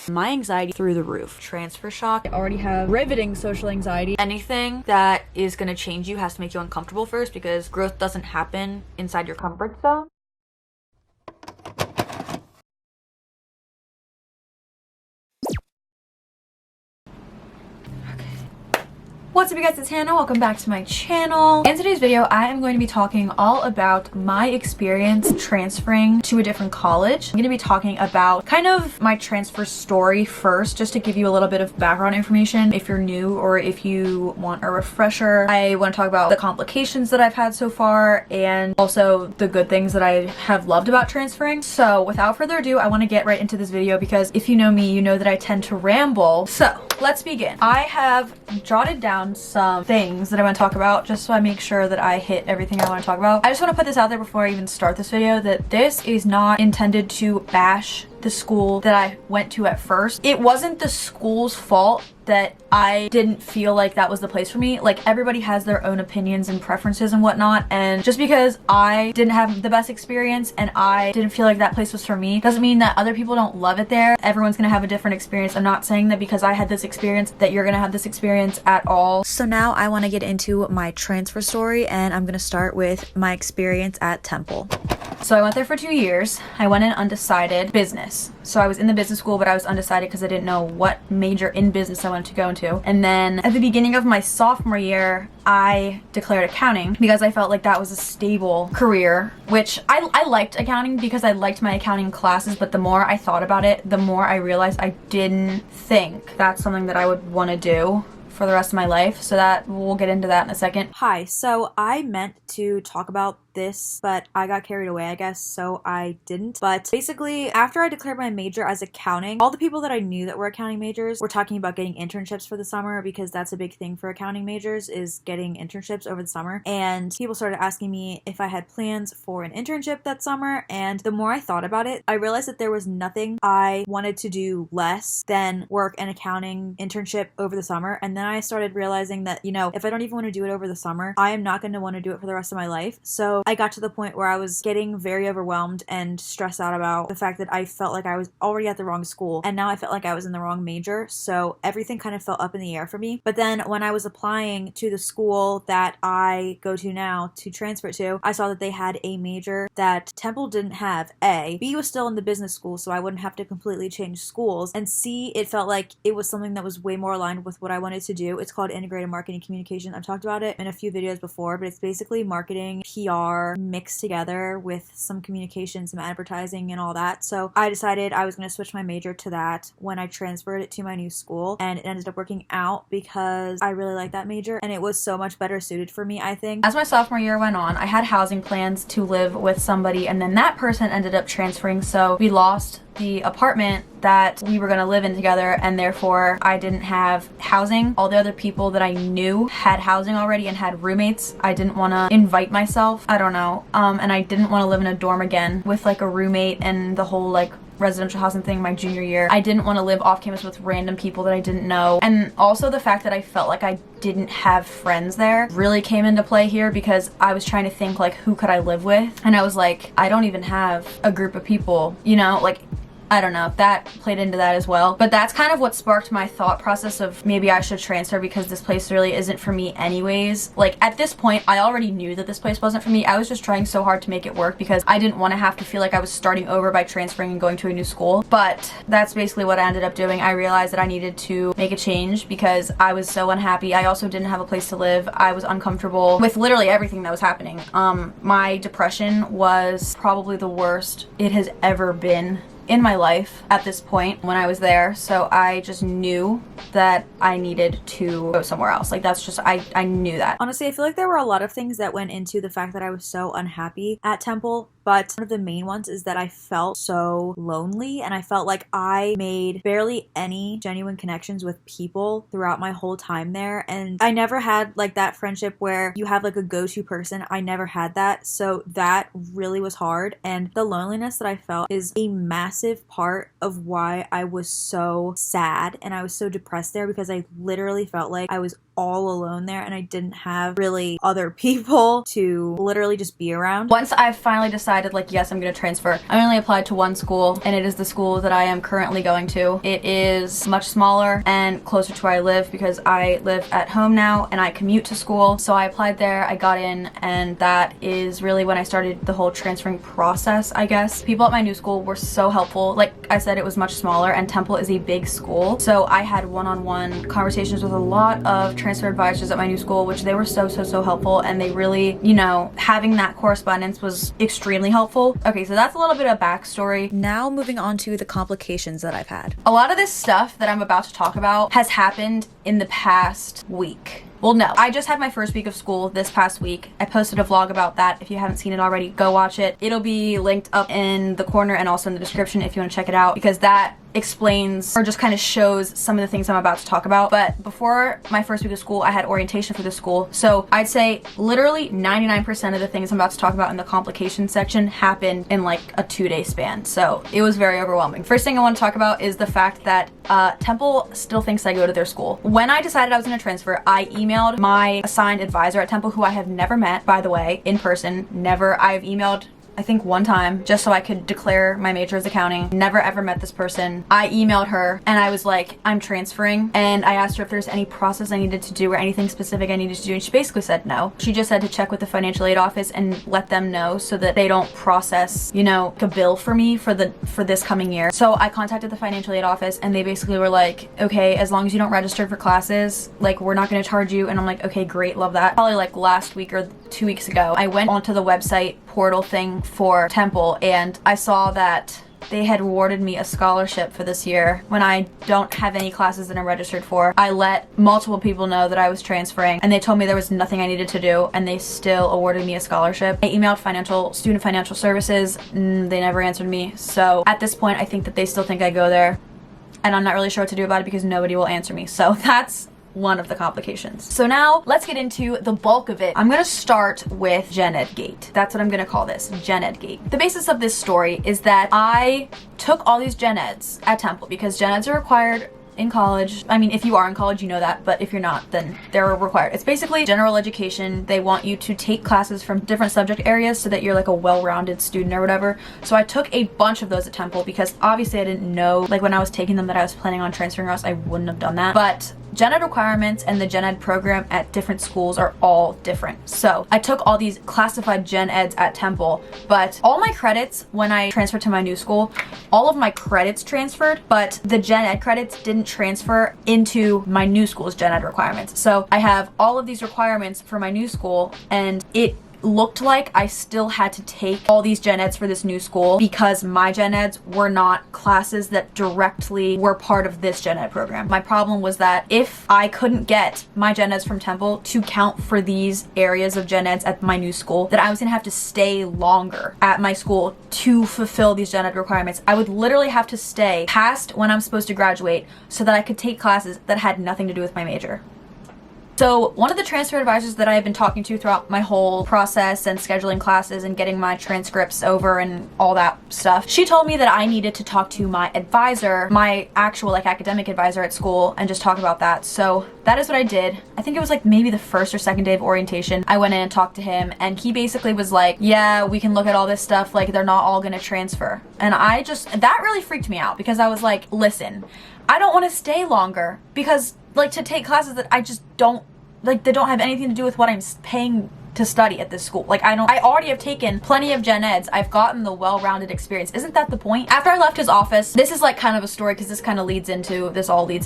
my anxiety through the roof. Transfer shock. I already have riveting social anxiety. Anything that is gonna change you has to make you uncomfortable first, because growth doesn't happen inside your comfort zone. What's up, you guys? It's Hannah. Welcome back to my channel. In today's video, I am going to be talking all about my experience transferring to a different college. I'm going to be talking about kind of my transfer story first, just to give you a little bit of background information if you're new or if you want a refresher. I want to talk about the complications that I've had so far and also the good things that I have loved about transferring. So without further ado, I want to get right into this video because if you know me, you know that I tend to ramble. So let's begin. I have jotted down some things that I want to talk about just so I make sure that I hit everything I want to talk about. I just want to put this out there before I even start this video that this is not intended to bash the school that I went to at first. It wasn't the school's fault that I didn't feel like that was the place for me. Like, everybody has their own opinions and preferences and whatnot, and just because I didn't have the best experience and I didn't feel like that place was for me doesn't mean that other people don't love it there. Everyone's gonna have a different experience. I'm not saying that because I had this experience that you're gonna have this experience at all. So now I want to get into my transfer story, and I'm gonna start with my experience at Temple. So I went there for 2 years. I went in undecided. Business. So I was in the business school, but I was undecided because I didn't know what major in business I wanted to go into. And then at the beginning of my sophomore year, I declared accounting because I felt like that was a stable career, which I liked accounting because I liked my accounting classes, but the more I thought about it, the more I realized I didn't think that's something that I would want to do for the rest of my life. So that we'll get into that in a second. Hi, so I meant to talk about this, but I got carried away, I guess, so I didn't. But basically, after I declared my major as accounting, all the people that I knew that were accounting majors were talking about getting internships for the summer, because that's a big thing for accounting majors, is getting internships over the summer. And people started asking me if I had plans for an internship that summer, and the more I thought about it, I realized that there was nothing I wanted to do less than work an accounting internship over the summer. And then I started realizing that, you know, if I don't even want to do it over the summer, I am not going to want to do it for the rest of my life. So I got to the point where I was getting very overwhelmed and stressed out about the fact that I felt like I was already at the wrong school, and now I felt like I was in the wrong major. So everything kind of felt up in the air for me. But then when I was applying to the school that I go to now to transfer to, I saw that they had a major that Temple didn't have. A. B was still in the business school, so I wouldn't have to completely change schools. And C, it felt like it was something that was way more aligned with what I wanted to do. It's called integrated marketing communication. I've talked about it in a few videos before, but it's basically marketing, PR, mixed together with some communication, some advertising and all that. So I decided I was going to switch my major to that when I transferred it to my new school, and it ended up working out because I really like that major and it was so much better suited for me, I think. As my sophomore year went on, I had housing plans to live with somebody, and then that person ended up transferring, so we lost the apartment that we were going to live in together, and therefore I didn't have housing. All the other people that I knew had housing already and had roommates. I didn't want to invite myself, I don't know, and I didn't want to live in a dorm again with like a roommate and the whole like residential housing thing my junior year. I didn't want to live off campus with random people that I didn't know. And also the fact that I felt like I didn't have friends there really came into play here, because I was trying to think like, who could I live with? And I was like, I don't even have a group of people, you know, like, I don't know if that played into that as well. But that's kind of what sparked my thought process of maybe I should transfer because this place really isn't for me anyways. Like, at this point, I already knew that this place wasn't for me. I was just trying so hard to make it work because I didn't want to have to feel like I was starting over by transferring and going to a new school. But that's basically what I ended up doing. I realized that I needed to make a change because I was so unhappy. I also didn't have a place to live. I was uncomfortable with literally everything that was happening. My depression was probably the worst it has ever been in my life at this point when I was there. So I just knew that I needed to go somewhere else. Like, that's just, I knew that. Honestly, I feel like there were a lot of things that went into the fact that I was so unhappy at Temple. But one of the main ones is that I felt so lonely, and I felt like I made barely any genuine connections with people throughout my whole time there. And I never had like that friendship where you have like a go-to person. I never had that. So that really was hard. And the loneliness that I felt is a massive part of why I was so sad and I was so depressed there, because I literally felt like I was all alone there and I didn't have really other people to literally just be around. Once I finally decided decided like, yes, I'm gonna transfer, I only applied to one school, and it is the school that I am currently going to. It is much smaller and closer to where I live because I live at home now and I commute to school. So I applied there, I got in, and that is really when I started the whole transferring process, I guess. People at my new school were so helpful. Like I said, it was much smaller and Temple is a big school. So I had one-on-one conversations with a lot of transfer advisors at my new school, which they were so helpful, and they really, you know, having that correspondence was extremely helpful. Okay, so that's a little bit of backstory. Now moving on to the complications that I've had. A lot of this stuff that I'm about to talk about has happened in the past week. Well, no, I just had my first week of school this past week. I posted a vlog about that. If you haven't seen it already, go watch it. It'll be linked up in the corner and also in the description if you want to check it out, because that explains or just kind of shows some of the things I'm about to talk about. But before my first week of school, I had orientation for the school. So I'd say literally 99% of the things I'm about to talk about in the complications section happened in like a 2-day span. So it was very overwhelming. First thing I want to talk about is the fact that Temple still thinks I go to their school. When I decided I was going to transfer, I emailed my assigned advisor at Temple, who I have never met, by the way, in person. Never. I've emailed I think one time just so I could declare my major as accounting. Never ever met this person. I emailed her and I was like, I'm transferring, and I asked her if there's any process I needed to do or anything specific I needed to do, and she basically said no. She just said to check with the financial aid office and let them know so that they don't process, you know, a bill for me for this coming year. So I contacted the financial aid office and they basically were like, okay, as long as you don't register for classes, like, we're not going to charge you. And I'm like, okay, great, love that. Probably like last week or 2 weeks ago, I went onto the website portal thing for Temple and I saw that they had awarded me a scholarship for this year when I don't have any classes that I'm registered for. I let multiple people know that I was transferring and they told me there was nothing I needed to do, and they still awarded me a scholarship. I emailed student financial services, and they never answered me. So at this point, I think that they still think I go there, and I'm not really sure what to do about it because nobody will answer me. So that's one of the complications. So now let's get into the bulk of it. I'm gonna start with Gen Ed Gate. That's what I'm gonna call this, Gen Ed Gate. The basis of this story is that I took all these Gen Eds at Temple because Gen Eds are required in college. I mean, if you are in college, you know that, but if you're not, then they're required. It's basically general education. They want you to take classes from different subject areas so that you're like a well-rounded student or whatever. So I took a bunch of those at Temple because obviously I didn't know, like, when I was taking them that I was planning on transferring, or else I wouldn't have done that. But Gen Ed requirements and the Gen Ed program at different schools are all different. So I took all these classified Gen Eds at Temple, but all my credits, when I transferred to my new school, all of my credits transferred, but the Gen Ed credits didn't transfer into my new school's Gen Ed requirements. So I have all of these requirements for my new school, and it looked like I still had to take all these Gen Eds for this new school because my Gen Eds were not classes that directly were part of this Gen Ed program. My problem was that if I couldn't get my Gen Eds from Temple to count for these areas of Gen Eds at my new school, that I was gonna have to stay longer at my school to fulfill these Gen Ed requirements. I would literally have to stay past when I'm supposed to graduate so that I could take classes that had nothing to do with my major. So one of the transfer advisors that I have been talking to throughout my whole process and scheduling classes and getting my transcripts over and all that stuff, she told me that I needed to talk to my advisor, my actual like academic advisor at school, and just talk about that. So that is what I did. I think it was like maybe the first or second day of orientation. I went in and talked to him, and he basically was like, yeah, we can look at all this stuff, like they're not all gonna transfer. And that really freaked me out because I was like, listen, I don't want to stay longer because, like, to take classes that I just don't, like, they don't have anything to do with what I'm paying to study at this school. Like, I already have taken plenty of Gen Eds. I've gotten the well-rounded experience. Isn't that the point? After I left his office, this is like kind of a story because this kind of all leads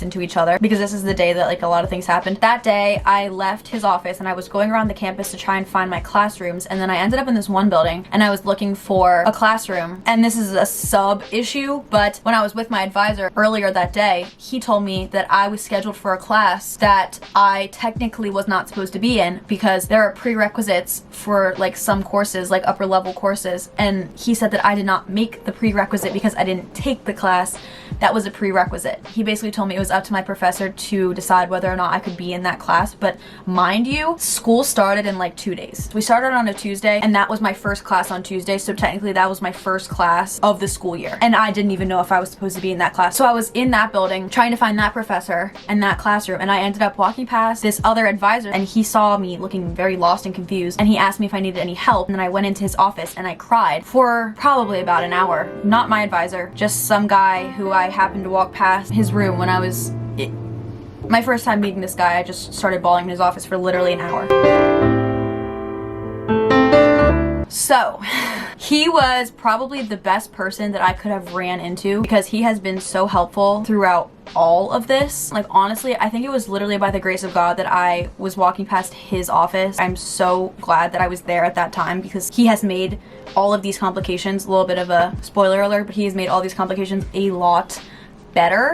into each other because this is the day that like a lot of things happened. That day I left his office and I was going around the campus to try and find my classrooms, and then I ended up in this one building and I was looking for a classroom, and this is a sub issue, but when I was with my advisor earlier that day, he told me that I was scheduled for a class that I technically was not supposed to be in because there are prerequisites for like some courses, like upper level courses, and he said that I did not make the prerequisite because I didn't take the class that was a prerequisite. He basically told me it was up to my professor to decide whether or not I could be in that class, but mind you, school started in like 2 days. We started on a Tuesday, and that was my first class on Tuesday, so technically that was my first class of the school year, and I didn't even know if I was supposed to be in that class. So I was in that building trying to find that professor and that classroom, and I ended up walking past this other advisor, and he saw me looking very lost and confused, confused, and he asked me if I needed any help, and then I went into his office and I cried for probably about an hour. Not my advisor, just some guy who I happened to walk past his room when I was my first time meeting this guy. I just started bawling in his office for literally an hour. So he was probably the best person that I could have ran into because he has been so helpful throughout all of this. Like, honestly, I think it was literally by the grace of God that I was walking past his office. I'm so glad that I was there at that time because he has made all of these complications, a little bit of a spoiler alert, but he has made all these complications a lot better.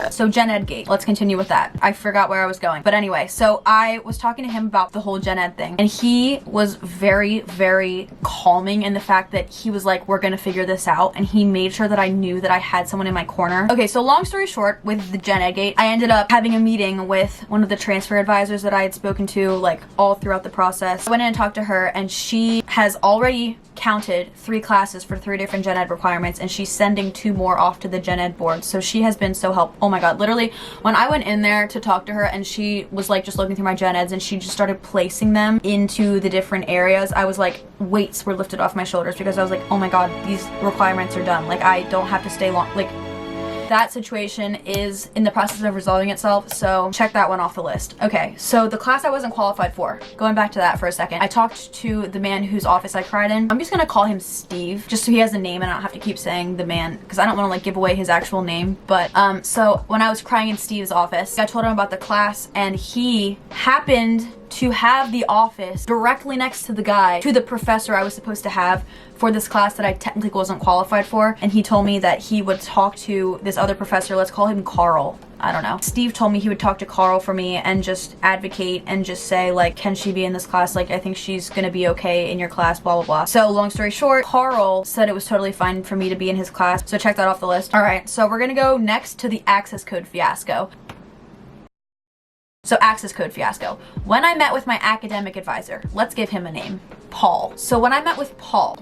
So Gen Ed gate, let's continue with that. I forgot where I was going, but anyway, so I was talking to him about the whole Gen Ed thing, and he was very, very calming in the fact that he was like, we're gonna figure this out, and he made sure that I knew that I had someone in my corner. Okay, so long story short, with the Gen Ed gate, I ended up having a meeting with one of the transfer advisors that I had spoken to like all throughout the process. I went in and talked to her, and she has already counted 3 classes for 3 different Gen Ed requirements, and she's sending 2 more off to the Gen Ed board. So she has been so helpful. Oh my god, literally when I went in there to talk to her and she was like just looking through my Gen Eds and she just started placing them into the different areas, I was like, weights were lifted off my shoulders because I was like, oh my god, these requirements are done. Like, I don't have to stay long. Like, that situation is in the process of resolving itself, so check that one off the list. Okay, so the class I wasn't qualified for, going back to that for a second, I talked to the man whose office I cried in. I'm just gonna call him Steve, just so he has a name and I don't have to keep saying the man, because I don't want to like give away his actual name. But so when I was crying in Steve's office, I told him about the class, and he happened to have the office directly next to the professor I was supposed to have for this class that I technically wasn't qualified for, and he told me that he would talk to this other professor, let's call him Carl. I don't know. Steve told me he would talk to Carl for me and just advocate and just say like, can she be in this class? Like, I think she's gonna be okay in your class, blah, blah, blah. So long story short, Carl said it was totally fine for me to be in his class. So check that off the list. All right, so we're gonna go next to the access code fiasco. So access code fiasco. When I met with my academic advisor, let's give him a name, Paul. So when I met with Paul,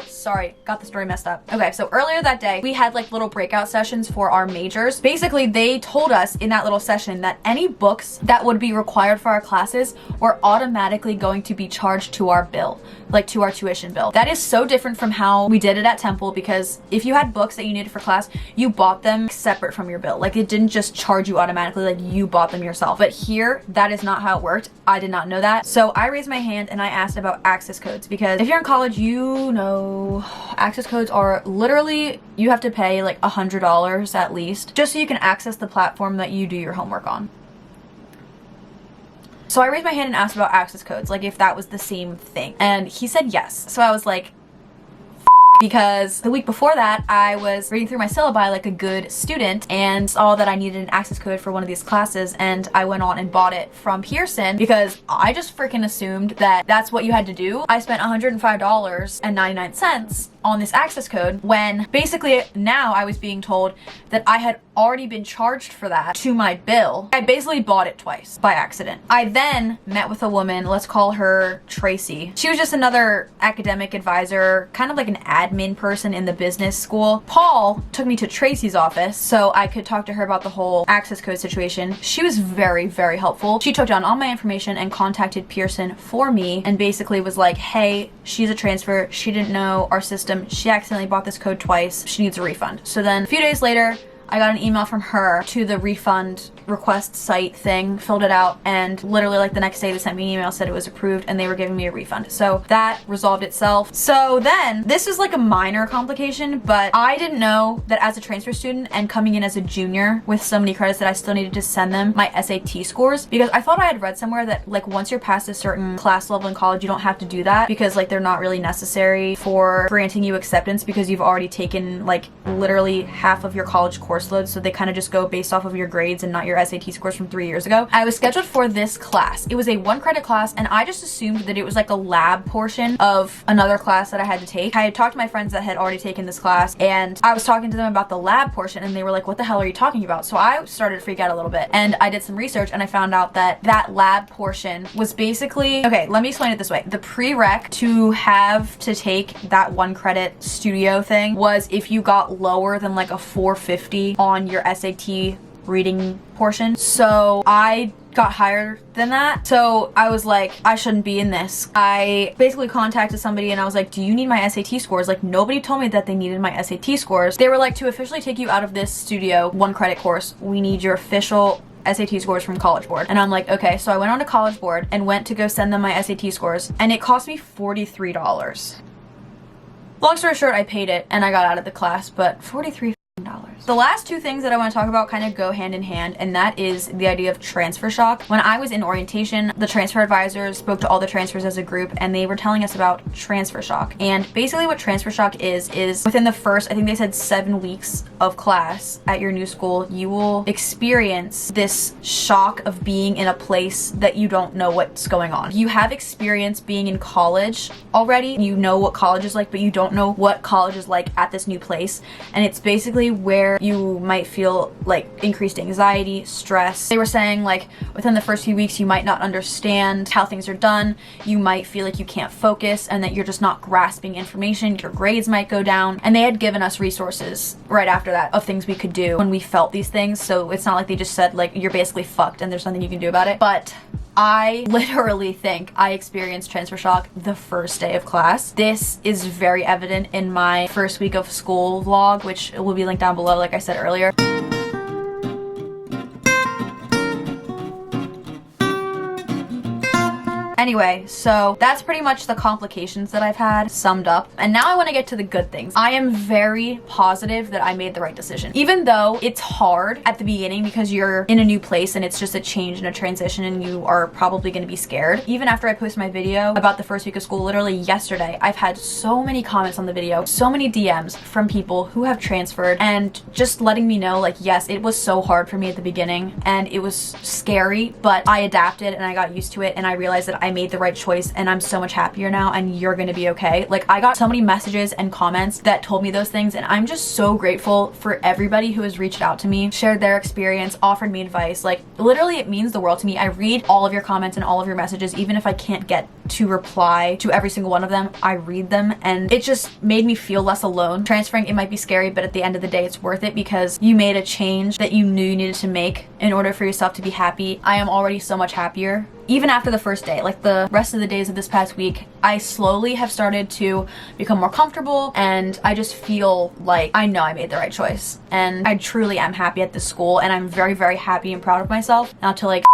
sorry, got the story messed up. Okay, so earlier that day, we had like little breakout sessions for our majors. Basically, they told us in that little session that any books that would be required for our classes were automatically going to be charged to our bill, like to our tuition bill. That is so different from how we did it at Temple, because if you had books that you needed for class, you bought them separate from your bill. Like, it didn't just charge you automatically, like you bought them yourself. But here, that is not how it worked. I did not know that. So I raised my hand and I asked about access codes, because if you're in college, you know access codes are literally, you have to pay like $100 at least just so you can access the platform that you do your homework on. So I raised my hand and asked about access codes, like if that was the same thing, and he said yes. So I was like, because the week before that, I was reading through my syllabi like a good student and saw that I needed an access code for one of these classes, and I went on and bought it from Pearson because I just freaking assumed that that's what you had to do. I spent $105.99 on this access code when basically now I was being told that I had already been charged for that to my bill. I basically bought it twice by accident. I then met with a woman, let's call her Tracy. She was just another academic advisor, kind of like an admin person in the business school. Paul took me to Tracy's office so I could talk to her about the whole access code situation. She was very, very helpful. She took down all my information and contacted Pearson for me and basically was like, hey, she's a transfer. She didn't know our system. She accidentally bought this code twice. She needs a refund. So then a few days later, I got an email from her to the refund request site thing, filled it out, and literally like the next day they sent me an email, said it was approved, and they were giving me a refund. So that resolved itself. So then, this is like a minor complication, but I didn't know that as a transfer student and coming in as a junior with so many credits that I still needed to send them my SAT scores, because I thought I had read somewhere that like once you're past a certain class level in college, you don't have to do that because like they're not really necessary for granting you acceptance because you've already taken like literally half of your college course load, so they kind of just go based off of your grades and not your SAT scores from 3 years ago. I was scheduled for this class. It was a 1-credit class, and I just assumed that it was like a lab portion of another class that I had to take. I had talked to my friends that had already taken this class, and I was talking to them about the lab portion, and they were like, what the hell are you talking about? So I started to freak out a little bit, and I did some research, and I found out that that lab portion was basically, okay, let me explain it this way. The prereq to have to take that 1-credit studio thing was if you got lower than like a 450 on your SAT reading portion. So I got higher than that. So I was like, I shouldn't be in this. I basically contacted somebody and I was like, do you need my SAT scores? Like, nobody told me that they needed my SAT scores. They were like, to officially take you out of this studio 1 credit course, we need your official SAT scores from College Board. And I'm like, okay. So I went on to College Board and went to go send them my SAT scores, and it cost me $43. Long story short, I paid it and I got out of the class, but $43. The last 2 things that I want to talk about kind of go hand in hand, and that is the idea of transfer shock. When I was in orientation, the transfer advisors spoke to all the transfers as a group, and they were telling us about transfer shock. And basically what transfer shock is within the first, I think they said 7 weeks of class at your new school, you will experience this shock of being in a place that you don't know what's going on. You have experience being in college already, you know what college is like, but you don't know what college is like at this new place. And it's basically where you might feel like increased anxiety, stress. They were saying like within the first few weeks you might not understand how things are done, you might feel like you can't focus and that you're just not grasping information, your grades might go down. And they had given us resources right after that of things we could do when we felt these things. So it's not like they just said like you're basically fucked and there's nothing you can do about it. But I literally think I experienced transfer shock the first day of class. This is very evident in my first week of school vlog, which will be linked down below, like I said earlier. Anyway, so that's pretty much the complications that I've had summed up. And now I want to get to the good things. I am very positive that I made the right decision. Even though it's hard at the beginning because you're in a new place and it's just a change and a transition and you are probably going to be scared. Even after I posted my video about the first week of school, literally yesterday, I've had so many comments on the video, so many DMs from people who have transferred and just letting me know like, yes, it was so hard for me at the beginning and it was scary, but I adapted and I got used to it and I realized that I made the right choice and I'm so much happier now and you're gonna be okay. Like, I got so many messages and comments that told me those things and I'm just so grateful for everybody who has reached out to me, shared their experience, offered me advice. Like, literally it means the world to me. I read all of your comments and all of your messages, even if I can't get to reply to every single one of them, I read them and it just made me feel less alone. Transferring, it might be scary, but at the end of the day, it's worth it because you made a change that you knew you needed to make in order for yourself to be happy. I am already so much happier. Even after the first day, like the rest of the days of this past week, I slowly have started to become more comfortable and I just feel like I know I made the right choice. And I truly am happy at this school and I'm very, very happy and proud of myself. Not to like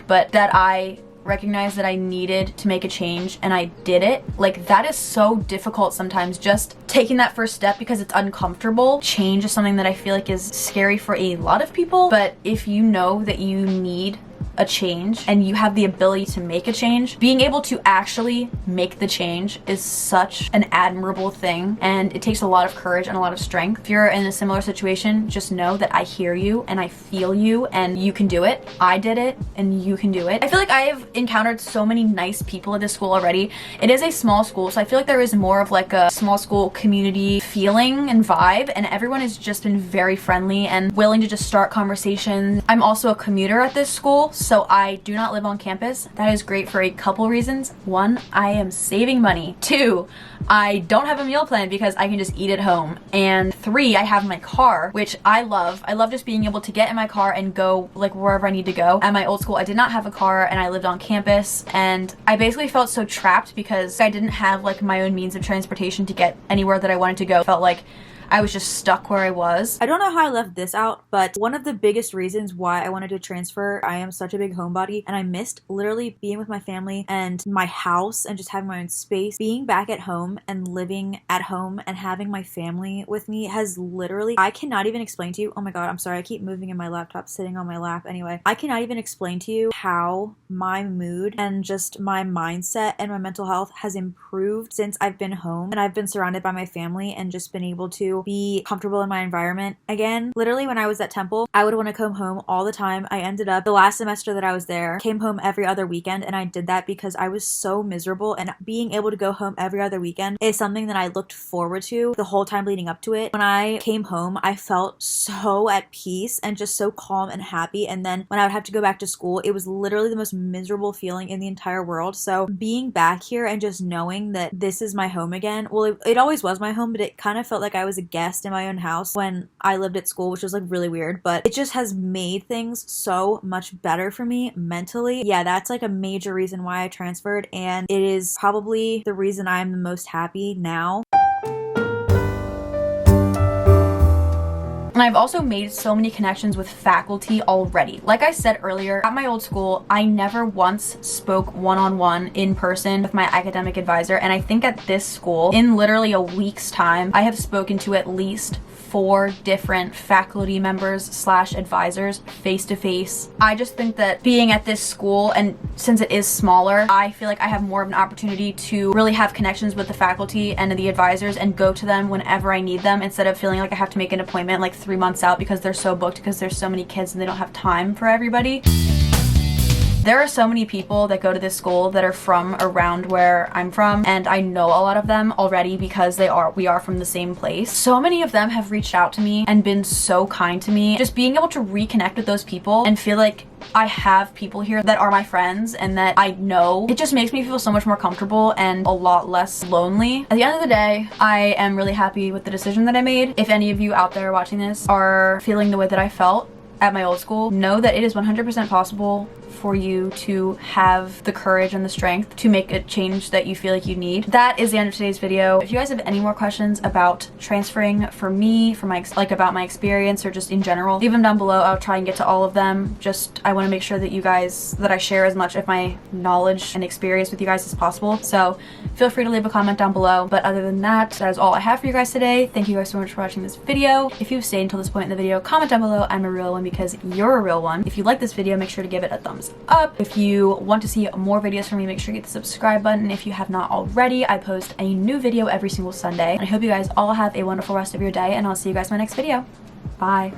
but that I recognize that I needed to make a change and I did it. Like, that is so difficult sometimes, just taking that first step because it's uncomfortable. Change is something that I feel like is scary for a lot of people, but if you know that you need a change and you have the ability to make a change, being able to actually make the change is such an admirable thing and it takes a lot of courage and a lot of strength. If you're in a similar situation, just know that I hear you and I feel you and you can do it. I did it and you can do it. I feel like I have encountered so many nice people at this school already. It is a small school, so I feel like there is more of like a small school community feeling and vibe, and everyone has just been very friendly and willing to just start conversations. I'm also a commuter at this school, so I do not live on campus. That is great for a couple reasons. 1, I am saving money. 2, I don't have a meal plan because I can just eat at home. And 3, I have my car, which I love. I love just being able to get in my car and go like wherever I need to go. At my old school, I did not have a car and I lived on campus and I basically felt so trapped because I didn't have like my own means of transportation to get anywhere that I wanted to go. I felt like I was just stuck where I was. I don't know how I left this out, but one of the biggest reasons why I wanted to transfer, I am such a big homebody and I missed literally being with my family and my house and just having my own space. Being back at home and living at home and having my family with me has literally, I cannot even explain to you, oh my god, I'm sorry, I keep moving in my laptop sitting on my lap. Anyway, I cannot even explain to you how my mood and just my mindset and my mental health has improved since I've been home and I've been surrounded by my family and just been able to be comfortable in my environment again. Literally, when I was at Temple, I would want to come home all the time. I ended up, the last semester that I was there, came home every other weekend, and I did that because I was so miserable, and being able to go home every other weekend is something that I looked forward to the whole time leading up to it. When I came home, I felt so at peace and just so calm and happy, and then when I would have to go back to school, it was literally the most miserable feeling in the entire world. So being back here and just knowing that this is my home again, well, it always was my home, but it kind of felt like I was guest in my own house when I lived at school, which was like really weird, but it just has made things so much better for me mentally. Yeah, that's like a major reason why I transferred, and it is probably the reason I'm the most happy now. And I've also made so many connections with faculty already. Like I said earlier, at my old school, I never once spoke one-on-one in person with my academic advisor. And I think at this school, in literally a week's time, I have spoken to at least 4 different faculty members / advisors face to face. I just think that being at this school, and since it is smaller, I feel like I have more of an opportunity to really have connections with the faculty and the advisors and go to them whenever I need them, instead of feeling like I have to make an appointment like 3 months out because they're so booked, because there's so many kids and they don't have time for everybody. There are so many people that go to this school that are from around where I'm from, and I know a lot of them already because we are from the same place. So many of them have reached out to me and been so kind to me. Just being able to reconnect with those people and feel like I have people here that are my friends and that I know, it just makes me feel so much more comfortable and a lot less lonely. At the end of the day, I am really happy with the decision that I made. If any of you out there watching this are feeling the way that I felt at my old school, know that it is 100% possible for you to have the courage and the strength to make a change that you feel like you need. That is the end of today's video. If you guys have any more questions about transferring for me, about my experience, or just in general, leave them down below. I'll try and get to all of them. I want to make sure that I share as much of my knowledge and experience with you guys as possible. So feel free to leave a comment down below. But other than that, that is all I have for you guys today. Thank you guys so much for watching this video. If you've stayed until this point in the video, comment down below I'm a real one because you're a real one. If you like this video, make sure to give it a thumbs up. If you want to see more videos from me, make sure you hit the subscribe button if you have not already. I post a new video every single Sunday. And I hope you guys all have a wonderful rest of your day, and I'll see you guys in my next video. Bye.